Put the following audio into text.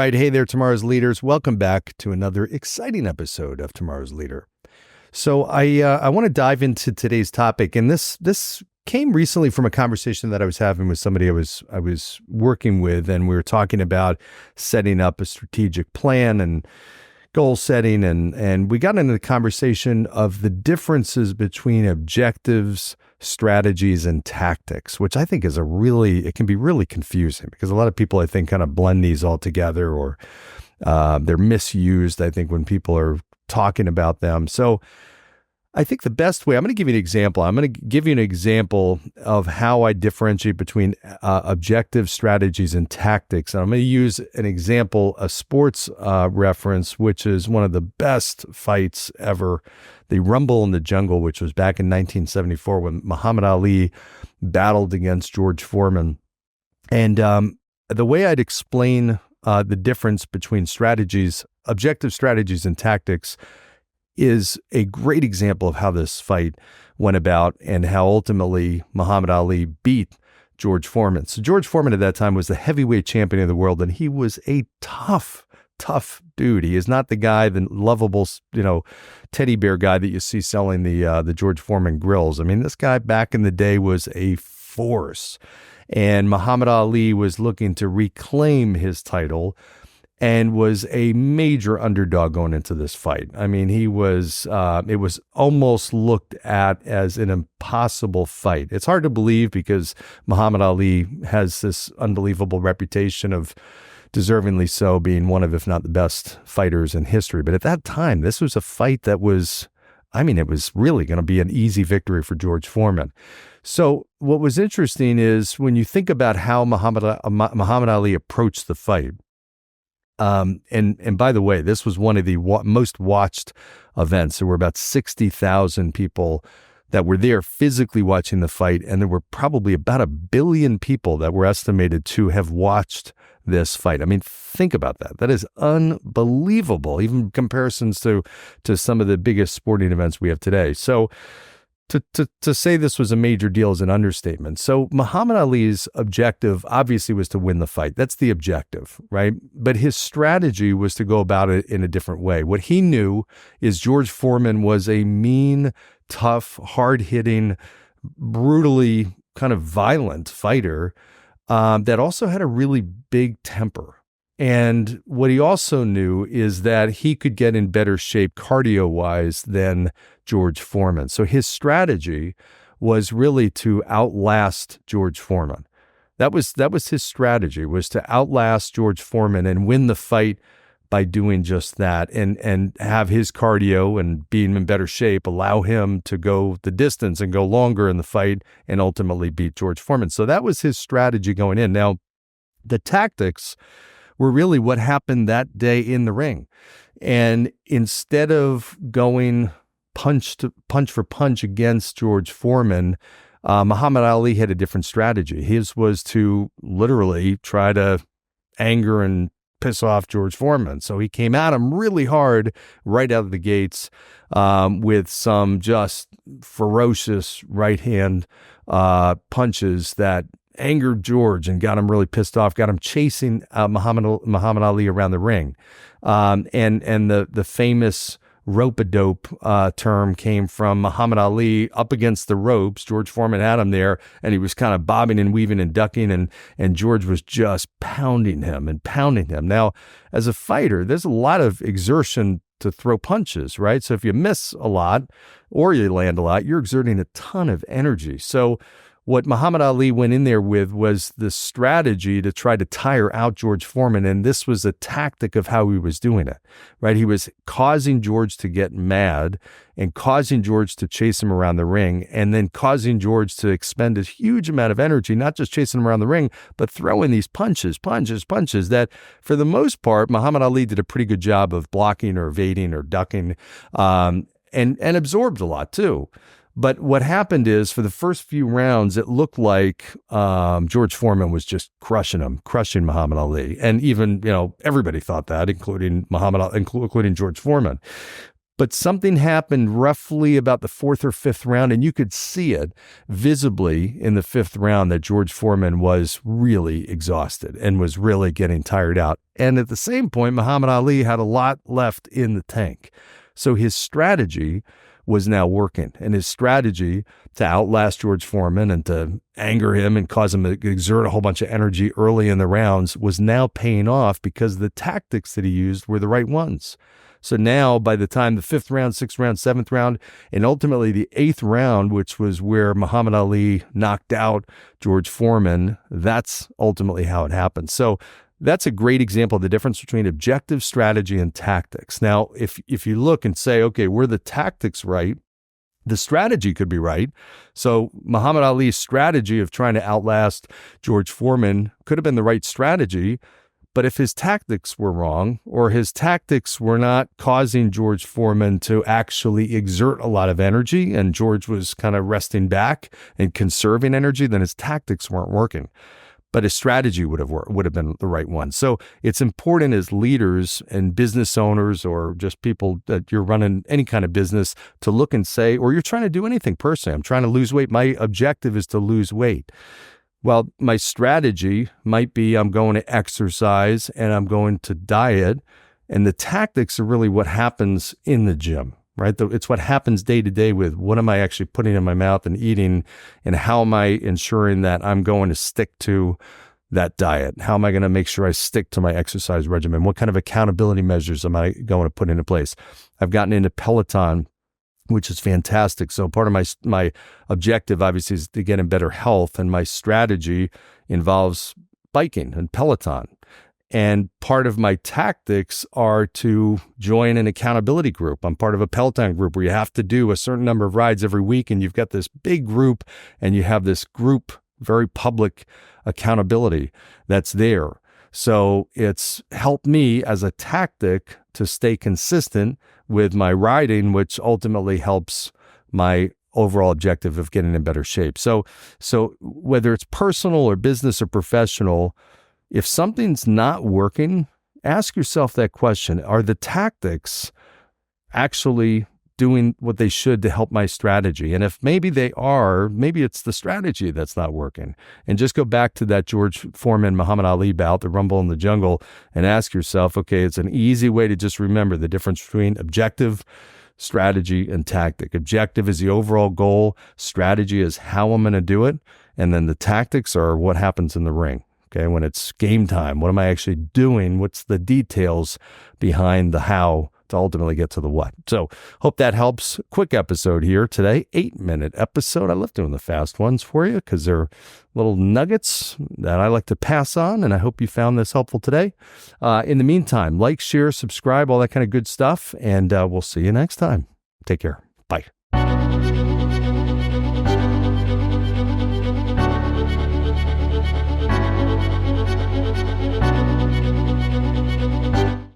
right. Hey there, Tomorrow's Leaders. Welcome back to another exciting episode of Tomorrow's Leader. So I want to dive into today's topic, and this came recently from a conversation that I was having with somebody I was working with, and we were talking about setting up a strategic plan and goal setting, and we got into the conversation of the differences between objectives, strategies, and tactics, which I think it can be really confusing because a lot of people, I think, kind of blend these all together, or they're misused, I think, when people are talking about them. So I think the best way, I'm going to give you an example. I'm going to give you an example of how I differentiate between objective strategies and tactics. And I'm going to use an example, a sports reference, which is one of the best fights ever, the Rumble in the Jungle, which was back in 1974 when Muhammad Ali battled against George Foreman. And the way I'd explain the difference between strategies, objective strategies and tactics, is a great example of how this fight went about and how ultimately Muhammad Ali beat George Foreman. So George Foreman at that time was the heavyweight champion of the world, and he was a tough dude. He is not the guy, the lovable, teddy bear guy that you see selling the George Foreman grills. I mean, this guy back in the day was a force, and Muhammad Ali was looking to reclaim his title and was a major underdog going into this fight. I mean, it was almost looked at as an impossible fight. It's hard to believe because Muhammad Ali has this unbelievable reputation of, deservingly so, being one of, if not the best fighters in history. But at that time, this was a fight that was, it was really going to be an easy victory for George Foreman. So what was interesting is when you think about how Muhammad Ali approached the fight, and by the way, this was one of the most watched events. There were about 60,000 people that were there physically watching the fight, and there were probably about 1 billion people that were estimated to have watched this fight. I mean, think about that. That is unbelievable, even comparisons to some of the biggest sporting events we have today. So to say this was a major deal is an understatement. So Muhammad Ali's objective obviously was to win the fight. That's the objective, right? But his strategy was to go about it in a different way. What he knew is George Foreman was a mean, tough, hard-hitting, brutally kind of violent fighter that also had a really big temper. And what he also knew is that he could get in better shape cardio-wise than George Foreman. So his strategy was really to outlast George Foreman. That was his strategy, was to outlast George Foreman and win the fight by doing just that, and have his cardio and being in better shape allow him to go the distance and go longer in the fight and ultimately beat George Foreman. So that was his strategy going in. Now, the tactics were really what happened that day in the ring. And instead of going punch for punch against George Foreman, Muhammad Ali had a different strategy. His was to literally try to anger and piss off George Foreman. So he came at him really hard right out of the gates with some just ferocious right hand punches that angered George and got him really pissed off, got him chasing Muhammad Ali around the ring. And the famous rope-a-dope term came from Muhammad Ali up against the ropes. George Foreman had him there, and he was kind of bobbing and weaving and ducking, and George was just pounding him. Now, as a fighter, there's a lot of exertion to throw punches, right? So if you miss a lot or you land a lot, you're exerting a ton of energy. So what Muhammad Ali went in there with was the strategy to try to tire out George Foreman, and this was a tactic of how he was doing it, right? He was causing George to get mad and causing George to chase him around the ring, and then causing George to expend a huge amount of energy, not just chasing him around the ring, but throwing these punches that, for the most part, Muhammad Ali did a pretty good job of blocking or evading or ducking, and absorbed a lot too. But what happened is, for the first few rounds, it looked like George Foreman was just crushing Muhammad Ali. And even, everybody thought that, including George Foreman. But something happened roughly about the fourth or fifth round, and you could see it visibly in the fifth round that George Foreman was really exhausted and was really getting tired out. And at the same point, Muhammad Ali had a lot left in the tank. So his strategy was now working, and his strategy to outlast George Foreman and to anger him and cause him to exert a whole bunch of energy early in the rounds was now paying off because the tactics that he used were the right ones. So now, by the time the fifth round, sixth round, seventh round, and ultimately the eighth round, which was where Muhammad Ali knocked out George Foreman, that's ultimately how it happened. So that's a great example of the difference between objective strategy and tactics. Now, if you look and say, okay, were the tactics right? The strategy could be right. So Muhammad Ali's strategy of trying to outlast George Foreman could have been the right strategy. But if his tactics were wrong, or his tactics were not causing George Foreman to actually exert a lot of energy, and George was kind of resting back and conserving energy, then his tactics weren't working. But his strategy would have been the right one. So it's important as leaders and business owners, or just people that you're running any kind of business, to look and say, or you're trying to do anything personally. I'm trying to lose weight. My objective is to lose weight. Well, my strategy might be I'm going to exercise and I'm going to diet, and the tactics are really what happens in the gym, right? It's what happens day to day with what am I actually putting in my mouth and eating, and how am I ensuring that I'm going to stick to that diet? How am I going to make sure I stick to my exercise regimen? What kind of accountability measures am I going to put into place? I've gotten into Peloton, which is fantastic. So part of my objective, obviously, is to get in better health, and my strategy involves biking and Peloton. And part of my tactics are to join an accountability group. I'm part of a Peloton group where you have to do a certain number of rides every week, and you've got this big group, and you have this group, very public accountability that's there. So it's helped me as a tactic to stay consistent with my riding, which ultimately helps my overall objective of getting in better shape. So whether it's personal or business or professional, if something's not working, ask yourself that question. Are the tactics actually doing what they should to help my strategy? And if maybe they are, maybe it's the strategy that's not working. And just go back to that George Foreman, Muhammad Ali bout, the Rumble in the Jungle, and ask yourself, okay, it's an easy way to just remember the difference between objective, strategy, and tactic. Objective is the overall goal. Strategy is how I'm going to do it. And then the tactics are what happens in the ring. Okay, when it's game time, what am I actually doing? What's the details behind the how to ultimately get to the what? So hope that helps. Quick episode here today, 8-minute episode. I love doing the fast ones for you because they're little nuggets that I like to pass on, and I hope you found this helpful today. In the meantime, like, share, subscribe, all that kind of good stuff, and we'll see you next time. Take care. Bye.